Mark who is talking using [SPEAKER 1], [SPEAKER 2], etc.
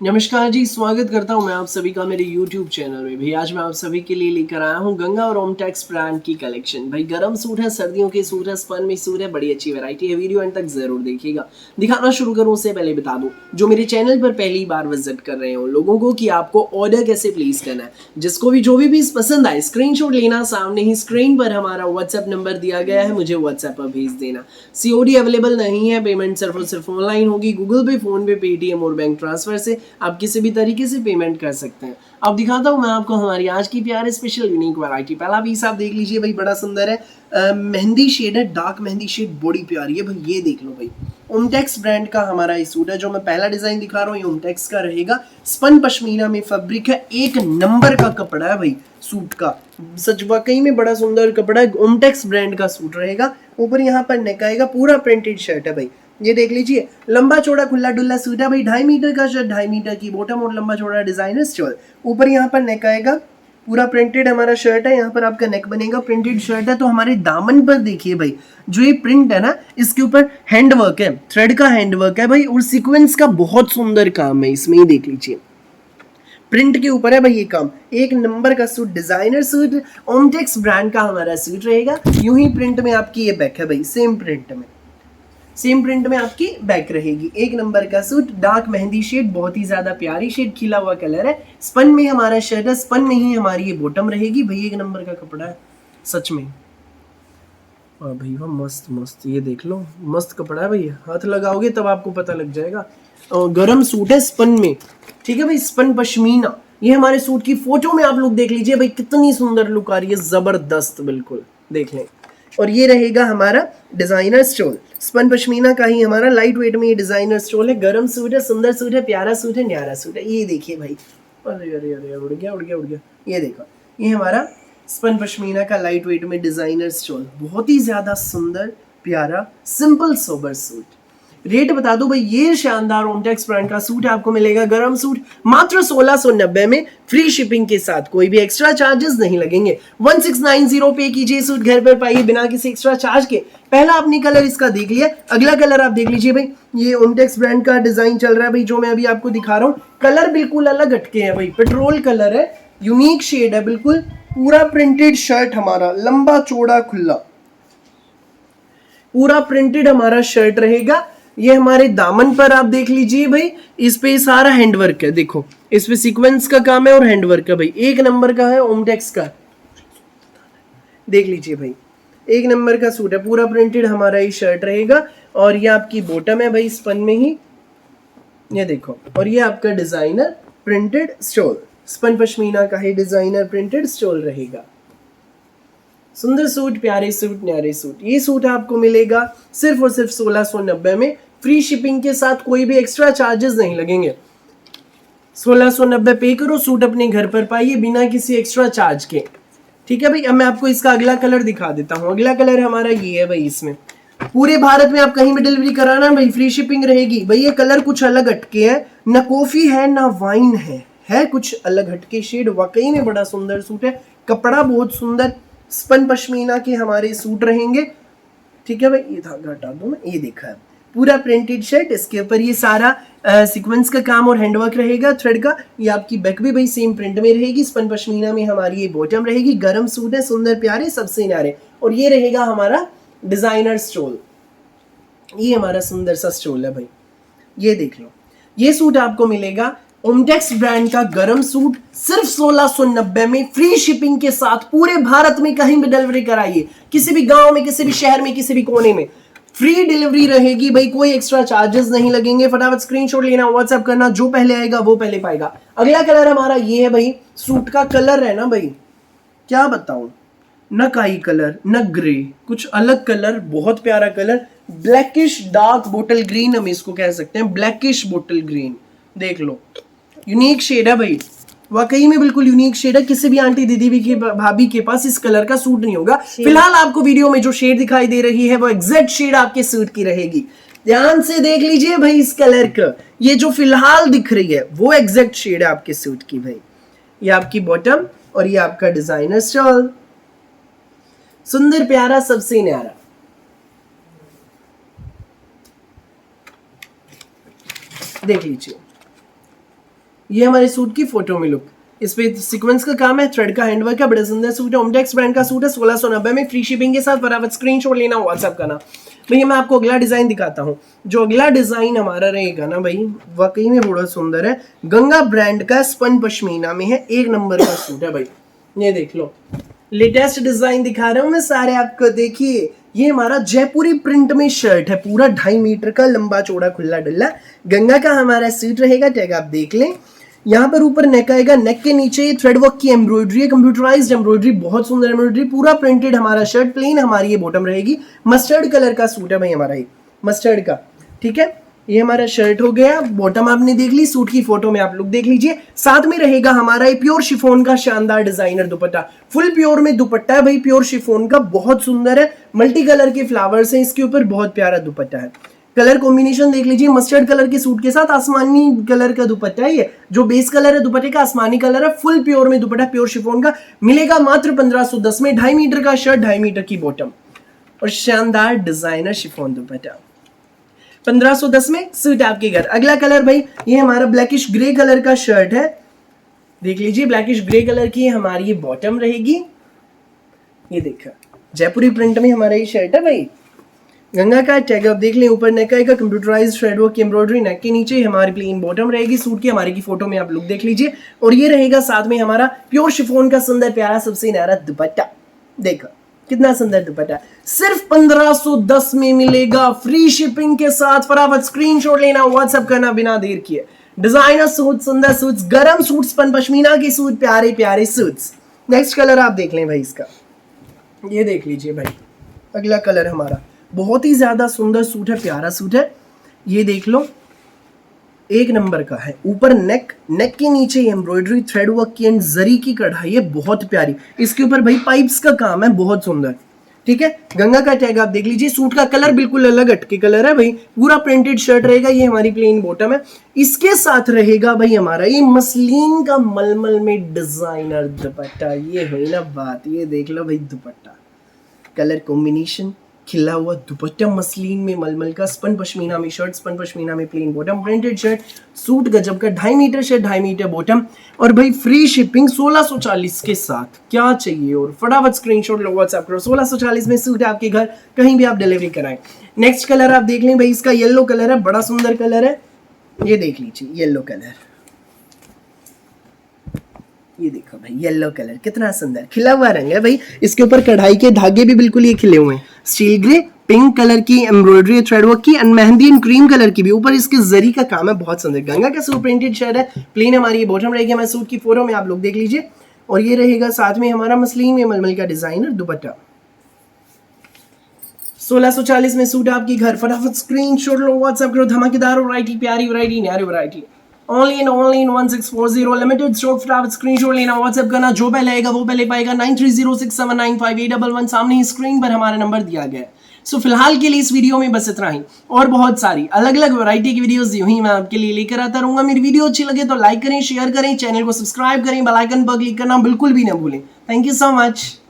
[SPEAKER 1] नमस्कार जी, स्वागत करता हूं मैं आप सभी का मेरे YouTube चैनल में। भाई आज मैं आप सभी के लिए लेकर आया हूं गंगा और ओमटेक्स ब्रांड की कलेक्शन। भाई गरम सूट है, सर्दियों के सूट है, स्पन में सूट है, बड़ी अच्छी वैरायटी है। वीडियो एंड तक जरूर देखिएगा। दिखाना शुरू करूं उससे पहले बता दूं जो मेरे चैनल पर पहली बार विजिट कर रहे हो लोगों को कि आपको ऑर्डर कैसे प्लेस करना है। जिसको भी जो भी पीस पसंद आए स्क्रीनशॉट लेना, सामने ही स्क्रीन पर हमारा व्हाट्सएप नंबर दिया गया है, मुझे व्हाट्सएप पर भेज देना। COD अवेलेबल नहीं है, पेमेंट सिर्फ और सिर्फ ऑनलाइन होगी, गूगल पे, फोन पे, पेटीएम और बैंक ट्रांसफर से आप किसी भी तरीके से पेमेंट कर सकते हैं। अब दिखाता हूं मैं आपको हमारी आज की प्यारे स्पेशल यूनिक वैरायटी। पहला पीस आप देख लीजिए भाई, बड़ा सुंदर है, मेहंदी शेड है, डार्क मेहंदी शेड, बड़ी प्यारी है भाई। ये देख लो भाई, ओमटेक्स ब्रांड का हमारा ये सूट है। जो मैं पहला डिजाइन दिखा रहा हूँ ये ओमटेक्स का रहेगा। स्पन पश्मीना में फैब्रिक है, एक नंबर का कपड़ा है भाई सूट का, सच वाकई में बड़ा सुंदर कपड़ा है। ओमटेक्स ब्रांड का सूट रहेगा। ऊपर यहाँ पर नेक आएगा, पूरा प्रिंटेड शर्ट है भाई। ये देख लीजिए, लंबा चौड़ा खुला डुल्ला सूट है भाई। 2.5 मीटर का शर्ट, 2.5 मीटर की बॉटम और लंबा चौड़ा डिजाइनर स्टोल। ऊपर यहाँ पर नेक आएगा, पूरा प्रिंटेड हमारा शर्ट है। यहाँ पर आपका नेक बनेगा, प्रिंटेड शर्ट है। तो हमारे दामन पर देखिए भाई, जो ये प्रिंट है ना, इसके ऊपर हैंड वर्क है, थ्रेड का हैंड वर्क है भाई, और सीक्वेंस का बहुत सुंदर काम है इसमें। ही देख लीजिए, प्रिंट के ऊपर है भाई ये काम। एक नंबर का suit, designer suit, Omtex brand का हमारा सूट रहेगा। यूं ही प्रिंट में आपकी ये बैक है भाई, सेम प्रिंट में, सेम प्रिंट में आपकी बैक रहेगी। एक नंबर का सूट, डार्क मेहंदी शेड, बहुत ही ज्यादा प्यारी शेड, खिला हुआ कलर है। स्पन में हमारा शर्ट है, स्पन में ही हमारी ये बॉटम रहेगी भाई। एक नंबर का कपड़ा है सच में। वाह भाई वाह, मस्त मस्त, ये देख लो, मस्त कपड़ा है भाई। हाथ लगाओगे तब आपको पता लग जाएगा। गरम सूट है स्पन में, ठीक है भाई, स्पन पश्मीना। ये हमारे सूट की फोटो में आप लोग देख लीजिए भाई, कितनी सुंदर लुक आ रही है, जबरदस्त, बिल्कुल देख लें। और ये रहेगा हमारा डिजाइनर स्टोल, स्पन पश्मीना का ही हमारा लाइट वेट में ये डिजाइनर स्टोल है। गरम सूट है, सुंदर सूट है, प्यारा सूट है, न्यारा सूट है। ये देखिए भाई, अरे अरे अरे, उड़ गया उड़ गया उड़ गया। ये देखो, ये हमारा स्पन पश्मीना का लाइट वेट में डिजाइनर स्टोल, बहुत ही ज्यादा सुंदर, प्यारा, सिंपल सोबर सूट। रेट बता दो भाई, ये शानदार ओमटेक्स ब्रांड का सूट आपको मिलेगा, गरम सूट, मात्र 1690 में, फ्री शिपिंग के साथ, कोई भी एक्स्ट्रा चार्जेस नहीं लगेंगे। 1690 पे कीजिए, सूट घर पर पाइए बिना किसी एक्स्ट्रा चार्ज के। पहला आपने कलर इसका देख लिया, अगला कलर आप देख लीजिए भाई। ये ओमटेक्स ब्रांड का डिजाइन चल रहा है भाई, जो मैं अभी आपको दिखा रहा हूँ। कलर बिल्कुल अलग हटके है भाई, पेट्रोल कलर है, यूनिक शेड है बिल्कुल। पूरा प्रिंटेड शर्ट हमारा, लंबा चौड़ा खुला, पूरा प्रिंटेड हमारा शर्ट रहेगा। ये हमारे दामन पर आप देख लीजिए भाई, इस पे सारा हैंडवर्क है, देखो इस पे सीक्वेंस का काम है और हैंडवर्क है भाई। एक नंबर का है ओमटेक्स का, देख लीजिए भाई, एक नंबर का सूट है, पूरा प्रिंटेड हमारा ये शर्ट रहेगा। और ये आपकी बॉटम है भाई, स्पन में ही, ये देखो। और ये आपका designer printed stole, spun pashmina का ही डिजाइनर प्रिंटेड स्टोल रहेगा। सुंदर सूट, प्यारे सूट, न्यारे सूट। ये सूट आपको मिलेगा सिर्फ और सिर्फ 1690 में, फ्री शिपिंग के साथ, कोई भी एक्स्ट्रा चार्जेस नहीं लगेंगे। 1690 पे करो, सूट अपने घर पर पाइए बिना किसी एक्स्ट्रा चार्ज के, ठीक है भाई। अब मैं आपको इसका अगला कलर दिखा देता हूँ। अगला कलर हमारा ये है भाई, इसमें पूरे भारत में आप कहीं भी डिलीवरी कराना भाई, फ्री शिपिंग रहेगी भाई। ये कलर कुछ अलग हटके है, ना कॉफी है ना वाइन है कुछ अलग हटके शेड। वाकई में बड़ा सुंदर सूट है, कपड़ा बहुत सुंदर, स्पन पश्मीना के हमारे सूट रहेंगे, ठीक है भाई। ये धागा हटा दो मैं, ये देखा है, पूरा प्रिंटेड शर्ट, इसके ऊपर ये सारा सीक्वेंस का काम और हैंडवर्क रहेगा, थ्रेड का। ये आपकी बैक भी भाई सेम प्रिंट में रहेगी, स्पन पश्मीना में हमारी ये बॉटम रहेगी। गरम सूट है, सुंदर प्यारे, सबसे न्यारे। और ये रहेगा हमारा डिजाइनर स्टोल, ये हमारा सुंदर सा स्टोल है भाई। ये देख लो, ये सूट आपको मिलेगा ओमटेक्स ब्रांड का गरम सूट सिर्फ 1690 में, फ्री शिपिंग के साथ। पूरे भारत में कहीं भी डिलीवरी कराइए, किसी भी गांव में, किसी भी शहर में, किसी भी कोने में, फ्री डिलीवरी रहेगी भाई, कोई एक्स्ट्रा चार्जेस नहीं लगेंगे। फटाफट स्क्रीनशॉट लेना, व्हाट्सएप करना, जो पहले आएगा वो पहले पाएगा। अगला कलर हमारा ये है भाई, सूट का कलर है ना भाई, क्या बताऊं, न काई कलर न ग्रे, कुछ अलग कलर, बहुत प्यारा colour, blackish dark bottle green हम इसको कह सकते हैं, ब्लैकिश बोटल ग्रीन। देख लो, यूनिक शेड है भाई, वाकई में बिल्कुल यूनिक शेड है। किसी भी आंटी दीदी भी के भाभी के पास इस कलर का सूट नहीं होगा। फिलहाल आपको वीडियो में जो शेड दिखाई दे रही है वो एग्जैक्ट शेड आपके सूट की रहेगी। ध्यान से देख लीजिए भाई, इस कलर का ये जो फिलहाल दिख रही है वो एग्जैक्ट शेड है आपके सूट की भाई। ये आपकी बॉटम और ये आपका डिजाइनर स्टॉल, सुंदर प्यारा, सबसे न्यारा। देख लीजिए, ये हमारे सूट की फोटो में लुक, इस पे सीक्वेंस का काम है, थ्रेड का हैंडवर्क है, बड़ा सुंदर सूट है, ओमटेक्स ब्रांड का सूट है, 1690 में, फ्री शिपिंग के साथ। फटाफट स्क्रीनशॉट लेना, व्हाट्सएप करना। भैया मैं आपको अगला डिजाइन दिखाता हूँ। जो अगला डिजाइन हमारा रहेगा ना भाई, वाकई में बड़ा सुंदर है। गंगा ब्रांड का स्पन पश्मीना में है, 1 नंबर का सूट है भाई। ये देख लो, लेटेस्ट डिजाइन दिखा रहा हूँ मैं सारे आपको। देखिए ये हमारा जयपुरी प्रिंट में शर्ट है, पूरा 2.5 मीटर का लंबा चौड़ा खुला डुल्ला गंगा का हमारा सूट रहेगा। टैग आप देख लें। यहाँ पर ऊपर नेक आएगा, नेक के नीचे ये थ्रेड वर्क की एम्ब्रॉयडरी है, कंप्यूटराइज्ड एम्ब्रॉयडरी, बहुत सुंदर एम्ब्रॉयडरी, पूरा प्रिंटेड हमारा शर्ट। प्लेन हमारी ये बॉटम रहेगी। मस्टर्ड कलर का सूट है भाई हमारा, ये मस्टर्ड का, ठीक है। ये हमारा शर्ट हो गया, बॉटम आपने देख ली, सूट की फोटो में आप लोग देख लीजिए। साथ में रहेगा हमारा ये प्योर शिफॉन का शानदार डिजाइनर दुपट्टा, फुल प्योर में दुपट्टा है भाई, प्योर शिफॉन का, बहुत सुंदर है। मल्टी कलर के फ्लावर्स हैं इसके ऊपर, बहुत प्यारा दुपट्टा है। कलर कॉम्बिनेशन देख लीजिए, मस्टर्ड कलर के सूट के साथ आसमानी कलर का दुपट्टा है। ये जो बेस कलर है दुपट्टे का आसमानी कलर है, फुल प्योर में दुपट्टा, प्योर शिफॉन का, मिलेगा मात्र 1510 में। 2.5 मीटर का शर्ट, 2.5 मीटर की बॉटम और शानदार डिजाइनर शिफॉन दुपट्टा, 1510 में सूट आपके घर। अगला कलर भाई, ये हमारा ब्लैकिश ग्रे कलर का शर्ट है, देख लीजिए, ब्लैकिश ग्रे कलर की हमारी ये बॉटम रहेगी। ये देखा, जयपुरी प्रिंट में हमारा ये शर्ट है भाई, गंगा का टैग आप देख लें। ऊपर नेक आएगा, कंप्यूटराइज्ड थ्रेड वर्क की एम्ब्रॉयडरी, नेक के नीचे हमारी प्लेन बॉटम रहेगी सूट की, हमारी की फोटो में आप लोग देख लीजिए। और ये रहेगा साथ में हमारा प्योर शिफॉन का सुंदर प्यारा सबसे न्यारा दुपट्टा। देखो कितना सुंदर दुपट्टा, सिर्फ 1510 में मिलेगा, फ्री शिपिंग के साथ। फटाफट स्क्रीनशॉट लेना, व्हाट्सएप करना बिना देर किए। डिजाइनर सूट, सुंदर सूट्स, गरम सूट्स, पन पश्मीना के सूट, प्यारे प्यारे सूट्स। नेक्स्ट कलर आप देख लें भाई इसका, ये देख लीजिए भाई, अगला कलर हमारा बहुत ही ज्यादा सुंदर सूट है, प्यारा सूट है। ये देख लो, 1 नंबर का है। ऊपर नेक, नेक के नीचे एम्ब्रॉयडरी, थ्रेड वर्क की एंड जरी की कढ़ाई है, बहुत प्यारी। इसके ऊपर भाई पाइप्स का काम है, बहुत सुंदर, ठीक है। गंगा का टैग आप देख लीजिए। सूट का कलर बिल्कुल अलग हटके कलर है भाई, पूरा प्रिंटेड शर्ट रहेगा। ये हमारी प्लेन बॉटम है, इसके साथ रहेगा भाई हमारा ये मसलिन का मलमल में डिजाइनर दुपट्टा। ये हुई ना बात, ये देख लो भाई दुपट्टा, कलर कॉम्बिनेशन, खिला हुआ दुपट्टा मसलिन में मलमल का, स्पन पश्मीना में शर्ट, स्पन पश्मीना में plain bottom, printed shirt, suit गजब का, 2.5 मीटर शर्ट, 2.5 मीटर बॉटम और भाई फ्री शिपिंग 1640 के साथ। क्या चाहिए और? फटाफट स्क्रीनशॉट लो, व्हाट्सएप करो। 1640 में सूट आपके घर कहीं भी आप डिलीवरी कराएं। नेक्स्ट कलर आप देख लें भाई, इसका येलो कलर है, बड़ा सुंदर कलर है। ये देख लीजिए येलो कलर, ये देखो भाई येलो कलर, कितना सुंदर खिला हुआ रंग है भाई। इसके ऊपर कढ़ाई के धागे भी बिल्कुल ये खिले हुए हैं। स्टील ग्रे, पिंक कलर की एम्ब्रॉयडरी, थ्रेड वर्क की, and mehndi and cream colour की भी ऊपर इसके जरी का काम है, बहुत सुंदर। गंगा का सूट प्रिंटेड शर्ट है, प्लेन हमारी ये बॉटम रहेगी। हमारे सूट की फोटो में आप लोग देख लीजिए। और ये रहेगा साथ में हमारा मसलिन में मलमल का डिजाइनर दुपट्टा। 1640 में सूट आपकी घर। फटाफट स्क्रीनशॉट लो, व्हाट्सएप करो। धमाकेदार वैरायटी, प्यारी वैरायटी, न्यारी variety, only in 1640, limited stock. फटाफट स्क्रीनशॉट लेना, व्हाट्सएप करना, जो पहले आएगा वो पहले पाएगा। 9306795811 सामने ही स्क्रीन पर हमारा नंबर दिया गया है। सो फिलहाल के लिए इस वीडियो में बस इतना ही, और बहुत सारी अलग अलग वैरायटी की वीडियोस यूं ही मैं आपके लिए लेकर आता रहूंगा। मेरी वीडियो अच्छी लगे तो लाइक करें, शेयर करें, चैनल को सब्सक्राइब करें, बेल आइकन पर क्लिक करना बिल्कुल भी ना भूलें। Thank you so much.